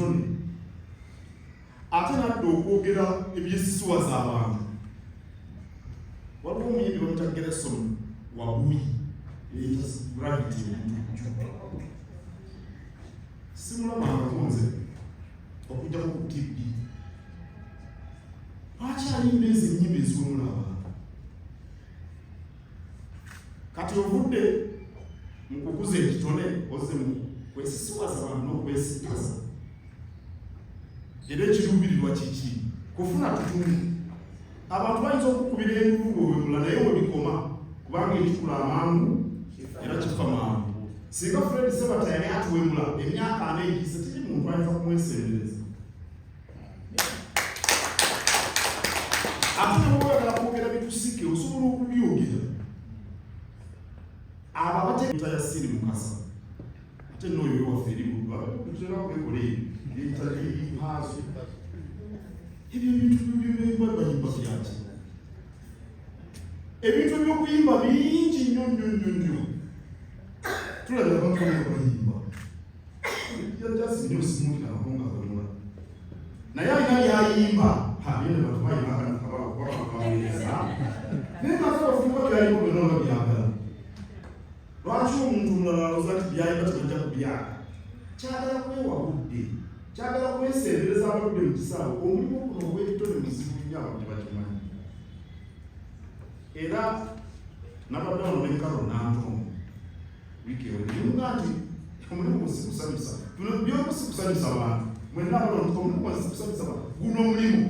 ekitone ate nadda okwogera ebyesisiwaza abantu. Waliwo omuyimbi bamuyita Gerson Wabuyi gravity simulabanga kunze okujjako ku TV lwaki ayimba ezo ennyimba eziwumula abantu. Kati ovudde mu kukuza ekitone ozze mu kwesisiwaza abantu n'okwesikaza. Era ekiruubirirwa kiki? Kufuna tutundu. Abantu bayinza okukubira enduulu wewemula naye webikoma kubanga ekikula amangu era kifa mangu. Singa Fred Sebata yali atuwemula emyaka 4 egiyise teri muntu ayinza kumwesembereza. Ate n'oyagala kwogera bitusike osobola okubyogera. Abo abategeeza ya siri mukasa ate n'oyo waffe eri bulwa tutera okwekola ebyo ebintu by'oyimba byaki? Ebintu by'okuyimba bingi nnyo. Tulabira abantu bayimba jasi nnyo simulira abakunga balula naye alina byayimba byene bantu bayimba kabaweza naye bafuuka byayimba byonna byagala. Lwaki omuntu omulala alowooza nti byayimba tebajja kubyaka? Kyagala kwewabudde, kyagala kwesembereza abadde mu kisaawe. Omulimu guno ogw'ekitone muzibu nnyo abantu bakimanyi. Era nabadde wano n'enkalo n'antomo wiiki eweemuga nti omulimu gusikusanyusa byokusanyusa abantu mwenna abalonzi omulimu gusikusanyusa abantu. Guno omulimu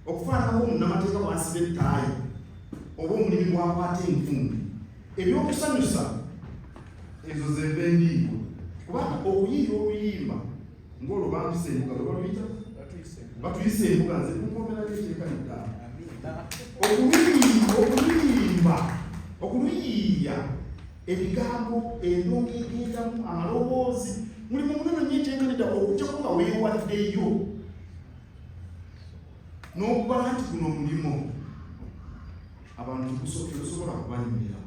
okufaanako omunnamateeka bw'asiba ettaayi oba omulimu bwakwata envumbi ebyokusanyusa ezo zeva endiiko kubanga okuyiiya oluyimba ng'olwo bampisa embuga lwe baluyita batuyisa embuga nze kukomera n'ekyekanidda okuluyiiya ebigambo endongo egendamu amaloboozi mulimu munene nnyo ekyekanidda okugyako nga weewaddeyo n'okubala nti guno omulimu abantu tegusobola kubanyumira.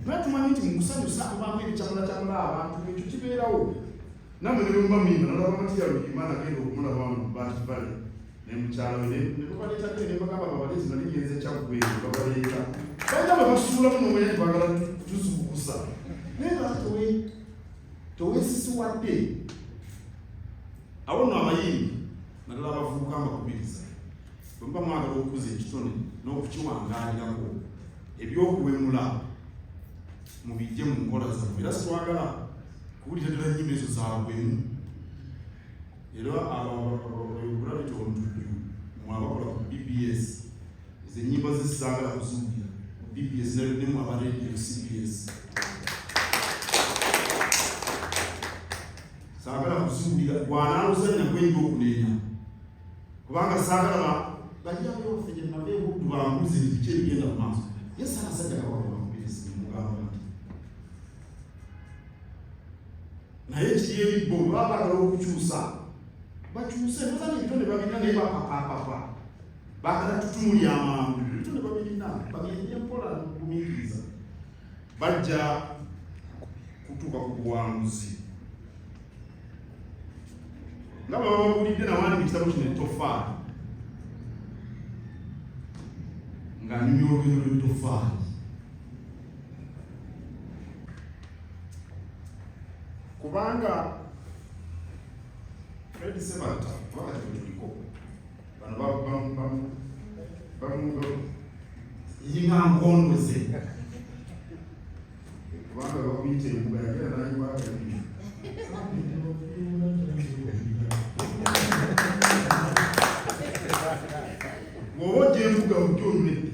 Naye tumanyi nti mu kusanyusa kubanga ebikyamula abantu ekyo kibeerawo. Nammwe ne bwe muyimba nalaba Matiyalo Imana agenda okumulaba mu Bantu Valley ne mukyala we ne babaleetako ne bagamba babaleezi nali ngenze ekyaggweero babaleeta balina bwe basuulamu n'omanya nti baagala tuzubukusa naye nga toweesisiwadde. Awo nno abayimbi naddala abavubuka mbakubiriza bwe muba mwagala okukuza ekitone n'okukiwangaalirako ebyokuwemula mubijje mu nkola zammwe. Era sitwagala kuwulira ddala ennyimba ezo zaabwemu. Era abagula bitondujju mwe abakola ku BBS ezo ennyimba ze saagala kuziwulira ku BBS nemu abareediyo CBS saagala kuziwulira gwanaaluzanya gweyinza okuneenya kubanga saagala bajjayo waffe gye nava ebuddu bambuze nti biki ebigenda mu maaso. Ye saabasajja kabakola ku BBS mugamba nti naye kiri ebibbo bwe baba baagala okukyusa bakyuse nozana ebitone babirina naye bapapapapa baagala tutumuli amangu ebitone babirina bagende mpola gumiikiriza bajja kutuuka ku buwanguzi nga baba babulidde nawandi mu kitabo kino ettofaali nga nyumya olugendo lw'ettofaali. Kubanga Fred Sebata wakati wetuliko bano yinga nkondo ze kubanga bakuyita embuga yagera nayiwaga bw'oba ojja embuga ojja oluledde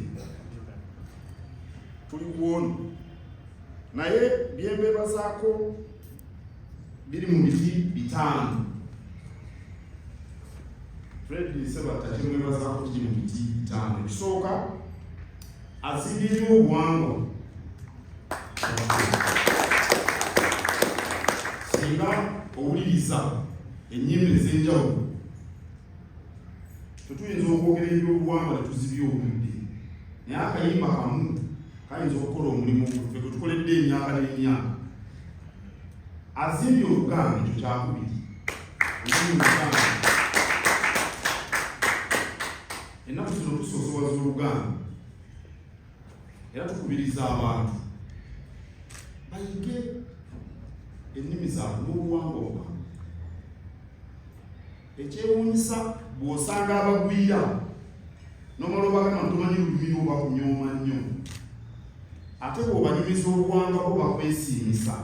tuli kuwono naye byembeebazaako biri mu biti 5. Fred Sebata kimwebazaako kiri mu biti 5. Ekisooka azimbyeyo obuwangwa singa owuliriza ennyimba ez'enjawulo tetuyinza okwogera ebyobuwangwa ne tuzibya obudde naye akayimba kamu kayinza okukola omulimu gwe tukoledde emyaka n'emyaka. Azimbye olugambo ekyo kyakubiri ennaku zino tusoosowaza Oluganda era tukubiriza abantu bayige ennimi zaabwe n'obuwangwa bwabwe. Ekyewuunyisa bw'osanga abagwira n'omala obagamba tomanyi lulimi oba kunyooma nnyo, ate bw'obanyumiza obuwangwa bo bakwesiimisa.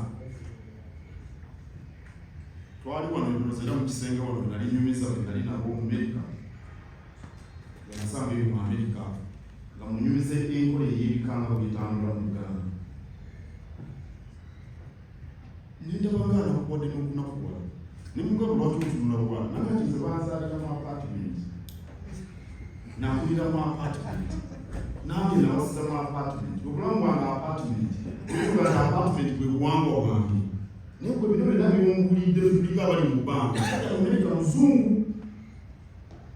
Twali wano era mu kisenge wano nali nyumiza bwe nali nabo mu Amerika, nasanga eyo mu Amerika nga munyumiza enkola ey'ebikanga bwe bitambula mu Uganda. Nindabagana kuwadde n'okunakuwala ne mugabo lwaki otunula lwala nange nze banzaalira mu apartment nakulira mu apartment nange nawasiza mu apartment obulamu bwange apartment okugaa apartment bwe buwangwa bwange naye gwe bino byonna byongulidde tulinga abali mu bbanga Amerika muzungu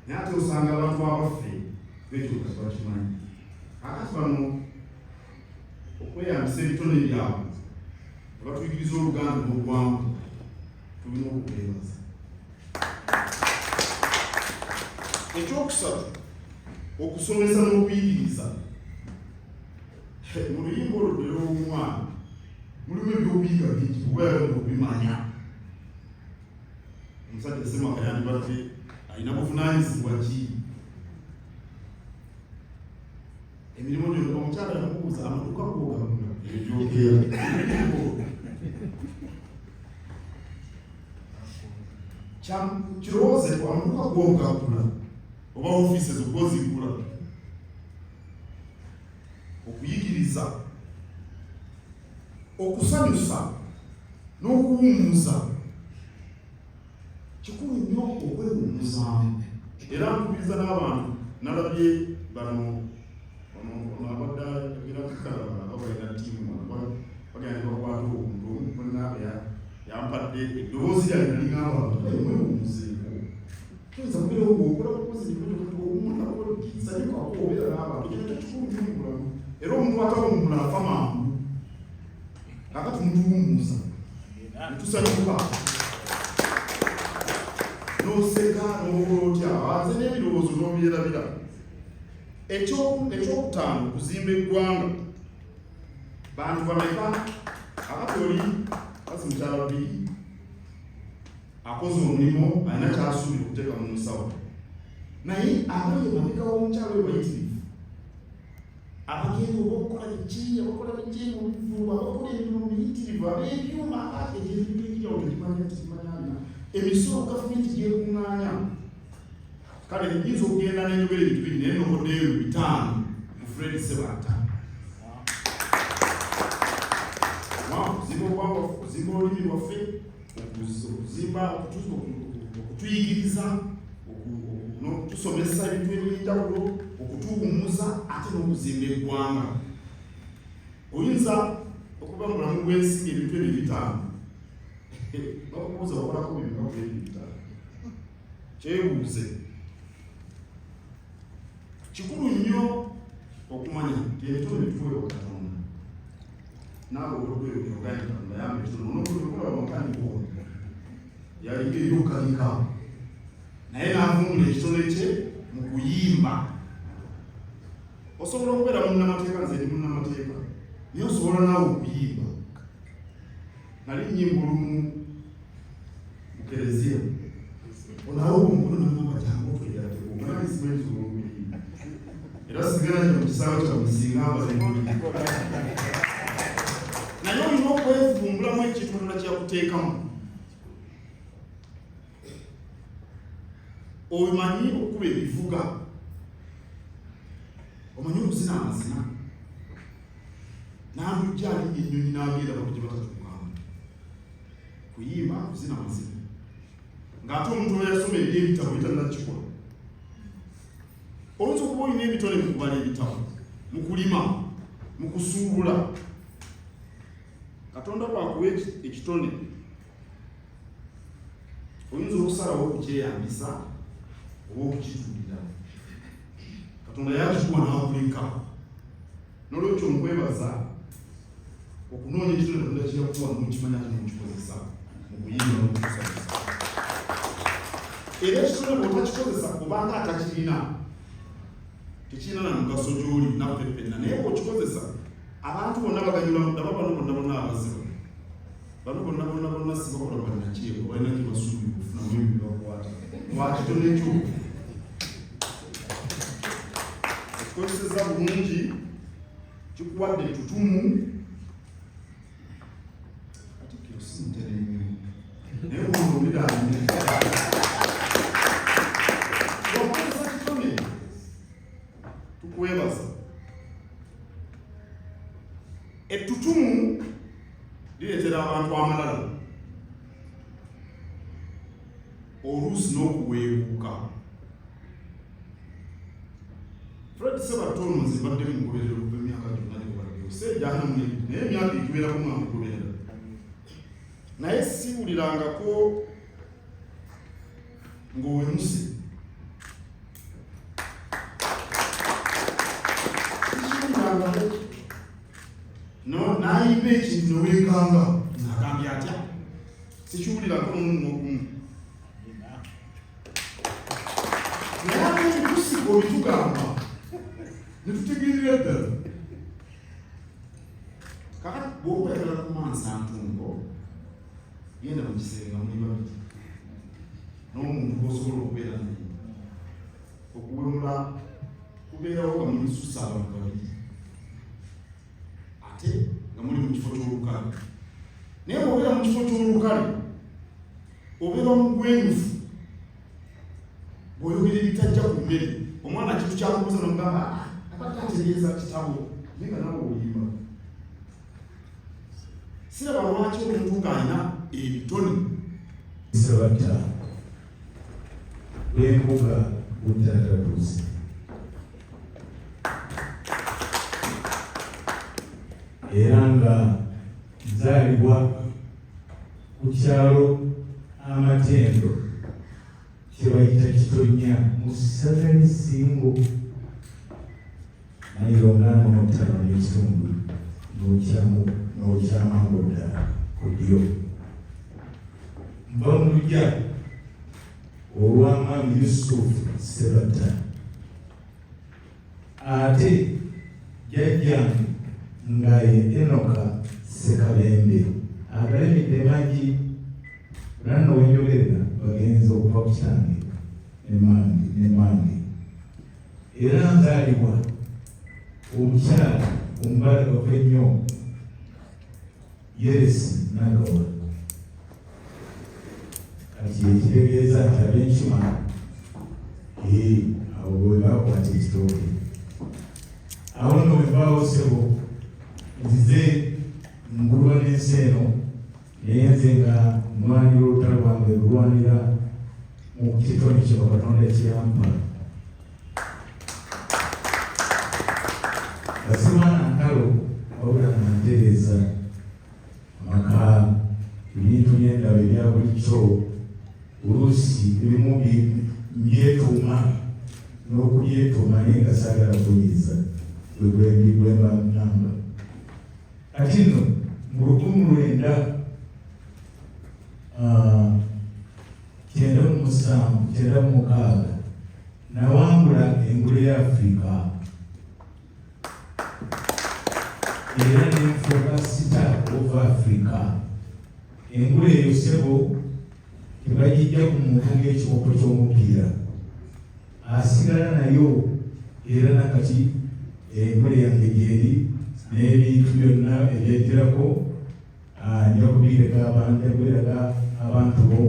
naye ate osanga abantu abaffe betyo kabakimanyi akati bano okweyambisa ebitone byabwe batuyigiriza Oluganda n'obuwangwa tulina okubeebaza. Ekyokusatu, okusomesa n'okuyigiriza. Mu luyimba olwo olw'omwana mulimu ebyokuyiga bingi kubeera okubimanya. Omusajja Ssemaka yandibadde alina buvunaanyizibwa ki? Emirimu gyonna omukyala yamubuuza amaduuka g'ogabula ebyogera kirowooze amaduuka g'ogabula oba ofiisi ez'okozigula. Okuyigiriza, okusanyusa n'okuwummuza kikulu nnyo okwewummuzaamu. Era nkubiriza n'abantu nalabye bano abadde agira kakalabala abalina ttiimu bagenda bakwata omuntu munaabe yampadde eddoboozi lyange nalingamba mwewummuzeeko. Toyinza kubeera okola bukozi omunaakolisanyukako obeera n'abantu kino tekikulu nnyo mu bulamu. Era omuntu atawummula afa mangu. Kakati mutuwummuza netusanyuka n'oseka n'okola otya aze n'ebirowoozo n'obyerabira. Ekyokutaano, okuzimba eggwanga. Bantu bameka akati oli kasi mukyala babiri akoze omulimu alina kyasuubira okuteeka mu nsawo, naye abali emabega w'omukyala oyo bayitirivu abagenda oba okukola biki abakola biki mu bivumba abakola emirimu miyitirivu ab'ebyuma ate ebyebibirirawo tekimanya tikimanyana emisolo gavumenti gyekuŋŋaanya. Kale nyinza okugenda n'enjogera ebintu biri naye nokoddeyo 5 mu Fred Sebatta. Okuzimba olulimi lwaffe, okuzimba okutuyigiriza, n'okutusomesa ebintu eby'enjawulo, okutuwummuza ate n'okuzimba eggwanga. Oyinza okuba mu bulamu bw'ensi ebintu ebyo 5 bakubuuza wakolako bibika ku ebyo 5. Kyebuuze. Kikulu nnyo okumanya nti ebitone bituweebwa Katonda. Naawe olw'okweyogeraganya Katonda yamba ekitono n'okukola bamakaniko yalinga ebyokanika naye n'avumula ekitone kye mu kuyimba. Osobola okubeera munnamateeka, nze ndi munnamateeka, naye osobola naawe okuyimba. Nali nnyimba olumu mu Kereziya onaawe omukono namamba jangu otweyateeka omanyi simanyi olw'okuyimba. Era sigala nyo mu kisaawe kyammwe singa abalengoli. Naye olina okwevumbulamu ekitundu kyakuteekamu. Omanyi okuba ebivuga, omanyi okuzina amazina. Nandujja alinnya ennyonyi n'agenda bakugye batatuukanga. Kuyimba, kuzina amazina. Ng'ate omuntu oyo yasoma eby'ebitabo bitannakikola. Oyinza okuba olina ebitone mu kubala ebitabo, mu kulima, mu kusuubula. Katonda bw'akuwa ekitone, oyinza okusalawo okukyeyambisa oba okukituulira. Katonda yakikuwa n'akuleka. N'olwekyo nkwebaza okunoonya ekitone Katonda kye yakuwa n'okimanya ate n'okikozesa mu kuyimba n'okusanyusa. era ekitone bw'otakikozesa kubanga atakirina tekirina na mugaso gy'oli naffe ffenna, naye bw'okikozesa abantu bonna baganyula mudaba, bano bonna abaziba, bano bonna sibakola bannakiiko, balina kibasuubira okufunamu ebibakwata wakitone ekyo okikozeseza bulungi, kikuwadde ettutumu ati kyosintere nnyo naye omuntu obidanye okozesa kitone tukwebaza. Ettutumu lireetera abantu amalala oluusi n'okuweebuuka. Fred Ssebattono nze mbadde mugoberera okuva emyaka gyonna gyobaddeyo, seejana mwezi naye emyaka egiwerako mwamugoberera, naye siwulirangako ng'owemuse. Sikiwulirangako n'ayimba ekintu neweekanga ng'agambye atya, sikiwulirako n'okumu. Naye ate ebitusiga obitugamba netutegeerera ddala. Kakati bw'oba oyagala kumansa ntungo, genda mu kisenga muli babiri n'omuntu gw'osobola okubeera naye, okuwemula kubeerawo nga muli susa abantu babiri ate nga muli mu kifo ky'olukale. Naye bw'obeera mu kifo ky'olukale obeera omugwenyufu, bw'oyogera ebitajja ku mmere, omwana kintu kyamubuuza nomugamba abadde ategeeza kitabo naye nga nawe oyimba. Siraba lwaki omuntu ng'alina ebitone. Ssebatta lw'embuga butatatuuze. Era nga nzaalibwa ku kyalo Amatendo kye bayita Kitonnya mu ssaza ly'e Ssingo, mayiro 85 n'ekitundu n'okyamangu ddala ku ddyo. Mba mu luggya olwa Mwami Yusufu Ssebatta, ate jjajjange nga ye Enoka Ssekabembe agalemedde magi nanno wenjogerera bagenza okuva ku kitange ne mange. Era nzaalibwa omukyala omubalagavu ennyo Yeresi Nagawa, kati ekitegeeza nti ab'enkima abo bwe bakwata ekitooke. Awo nno bwe mbaawo ssebo nzize ngulwa n'ensi eno, naye nze nga mulwanira olutalo lwange lulwanira mu kitone kye Katonda kyeyampa. Gasimwana ntalo wabula nantereeza amaka ebintu by'endaba ebya bulijjo oluusi ebimu mbyetuuma n'okubyetuuma naye nga saagala kunyiza bwemba ngamba. Kati nno mu 1996 nawangula engule ya Afrika era nenfuuka Star of Africa. Engule eyo ssebo tebagijja ku muntu ng'ekikopo ky'omupiira, asigala nayo era nakati engule yange gyeri n'ebintu byonna ebyeterako nja kubiraga abantu bo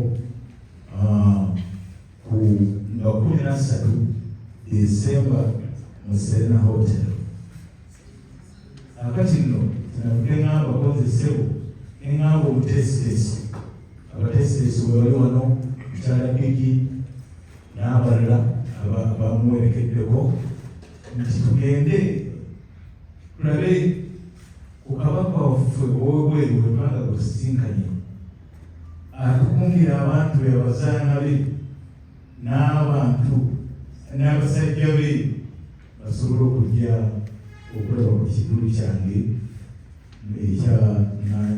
ku nga 13 December mu Serena Hotel. Akati nno tinabudde ngamba kozesebo engamba omutesitesi, abatesitesi bwe bali wano mukyala Bigi n'abalala abamuwerekeddeko nti tugende tulabe ku kabaka waffe ow'obweru bwe twanga gusisinkanye atukumbira abantu be, abazaana be n'abantu n'abasajja be basobole okujja okulaba ku kikulu kyange ekya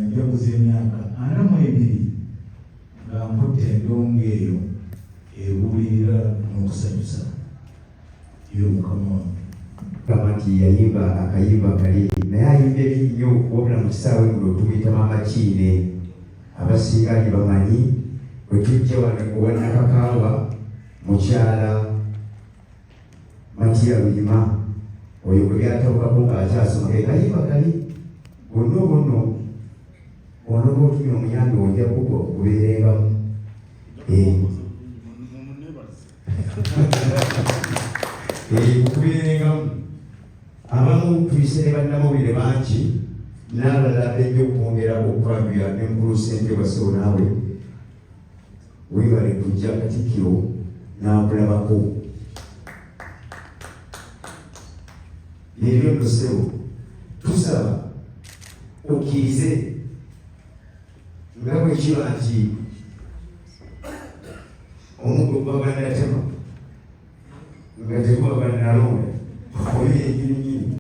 njaguza emyaka 42 nga nkutte endongo eyo ebuulirira n'okusanyusa y'omukama wange. Kama nti yayimba akayimba kali naye ayimba ebinyo wabula mu kisaawe guno tumuyita Maama Kiine. Abasinga bamanyi bwe tujja wano owa Nakakaawa mukyala Matiya Luyima oyo bwe byatawukako ng'akyasoma kayimba kali bonna bonno ono b'otumya omuyambi ojja kubeerengamu. Kubeerengamu abamu tuyise ne bannamawulire bangi n'abalala bejja okwongerako okwabya n'enkulu ssente wasewo naawe weebale kujja Katikkiro n'akulabako. Ebyo nno ssebo tusaba okkirize nga bwe kiba nti omuggo gwagala natema nga tegwagala nalonda oyo yennyini